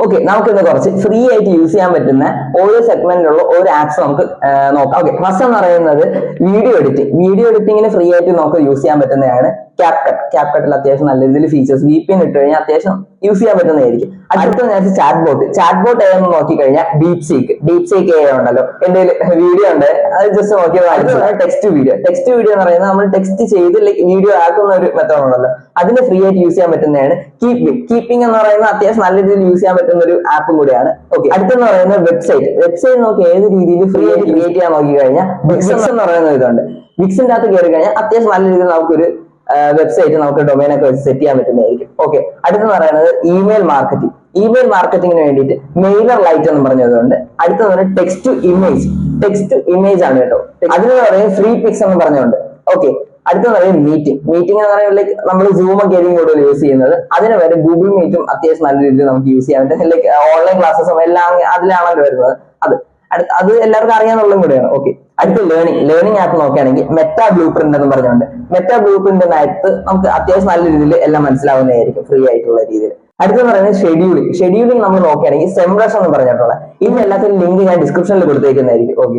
Okay, നമുക്ക് ഇന്ന് കുറച്ച് ഫ്രീ ആയിട്ട് യൂസ് ചെയ്യാൻ പറ്റുന്ന ഓരോ സെഗ്മെന്റിലുള്ള ഓരോ ആപ്സ് നമുക്ക് നോക്കാം. ഓക്കെ, ഫസ്റ്റ് എന്ന് പറയുന്നത് വീഡിയോ എഡിറ്റിംഗിന് ഫ്രീ ആയിട്ട് നമുക്ക് യൂസ് ചെയ്യാൻ പറ്റുന്നതാണ് ക്യാപ്കട്ടിൽ അത്യാവശ്യം നല്ല രീതിയിൽ ഫീച്ചേഴ്സ് VPN ഇട്ട് കഴിഞ്ഞാൽ അത്യാവശ്യം യൂസ് ചെയ്യാൻ പറ്റുന്നതായിരിക്കും. അടുത്ത നേരത്തെ ചാറ്റ് ബോട്ട് ഏതെന്ന് നോക്കിക്കഴിഞ്ഞാൽ ഡീപ്സീക്ക് ഉണ്ടല്ലോ, എന്റെ വീഡിയോ ഉണ്ട്, അത് ജസ്റ്റ് നോക്കിയാൽ ടെക്സ്റ്റ് വീഡിയോ എന്ന് പറയുന്നത് നമ്മൾ ടെക്സ്റ്റ് ചെയ്ത് വീഡിയോ ആക്കുന്ന ഒരു മെത്തേഡ് ഉണ്ടല്ലോ, അതിന് ഫ്രീ ആയിട്ട് യൂസ് ചെയ്യാൻ പറ്റുന്നതാണ് കീപ്പിംഗ് എന്ന് പറയുന്നത് അത്യാവശ്യം നല്ല രീതിയിൽ യൂസ് ചെയ്യാൻ പറ്റുന്ന ഒരു ആപ്പും കൂടിയാണ്. ഓക്കെ, അടുത്തെന്ന് പറയുന്നത് വെബ്സൈറ്റ് നോക്കി ഏത് രീതിയിൽ ഫ്രീ ആയിട്ട് ക്രിയേറ്റ് ചെയ്യാൻ നോക്കി കഴിഞ്ഞാൽ വിക്സ് എന്ന് പറയുന്ന ഇതുണ്ട്. വിക്സിന്റെ അകത്ത് കയറി കഴിഞ്ഞാൽ അത്യാവശ്യം നല്ല രീതിയിൽ നമുക്കൊരു വെബ്സൈറ്റ് നമുക്ക് ഡൊമൈൻ ഒക്കെ വെച്ച് സെറ്റ് ചെയ്യാൻ പറ്റുന്നതായിരിക്കും. ഓക്കെ, അടുത്തെന്ന് പറയുന്നത് ഇമെയിൽ മാർക്കറ്റിംഗിന് വേണ്ടിയിട്ട് മെയിലർ ലൈറ്റ് എന്ന് പറഞ്ഞതുകൊണ്ട്. അടുത്തെന്ന് പറയുന്നത് ടെക്സ്റ്റ് ടു ഇമേജ് ആണ് കേട്ടോ, അതിന് പറയുന്നത് ഫ്രീ പിക്സ് എന്ന് പറഞ്ഞുകൊണ്ട്. ഓക്കെ, അടുത്തെന്ന് പറയുന്നത് മീറ്റിംഗ് എന്ന് പറയുമ്പോൾ നമ്മൾ സൂം ഒക്കെ ആയിരിക്കും കൂടുതൽ യൂസ് ചെയ്യുന്നത്, അതിന് വരെ ഗൂഗിൾ മീറ്റും അത്യാവശ്യം നല്ല രീതിയിൽ നമുക്ക് യൂസ് ചെയ്യാൻ പറ്റും. ഓൺലൈൻ ക്ലാസ്സസും എല്ലാം അതിലാണല്ലോ വരുന്നത്. അത് എല്ലാവർക്കും അറിയാന്നുള്ളതും കൂടെയാണ്. ഓക്കെ, അടുത്ത ലേണിംഗ് ആപ്പ് നോക്കുകയാണെങ്കിൽ മെറ്റാ ബ്ലൂ പ്രിന്റ് എന്ന് പറഞ്ഞുകൊണ്ട്. മെറ്റാ ബ്ലൂ പ്രിന്റിനകത്ത് നമുക്ക് അത്യാവശ്യം നല്ല രീതിയിൽ എല്ലാം മനസ്സിലാവുന്നതായിരിക്കും ഫ്രീ ആയിട്ടുള്ള രീതിയിൽ. അടുത്തെന്ന് പറയുന്നത് ഷെഡ്യൂളിംഗ് നമ്മൾ നോക്കുകയാണെങ്കിൽ സെംബ്രഷ് എന്ന് പറഞ്ഞിട്ടുള്ള. ഇതിന് എല്ലാത്തിനും ലിങ്ക് ഞാൻ ഡിസ്ക്രിപ്ഷനിൽ കൊടുത്തേക്കുന്നതായിരിക്കും. ഓക്കെ.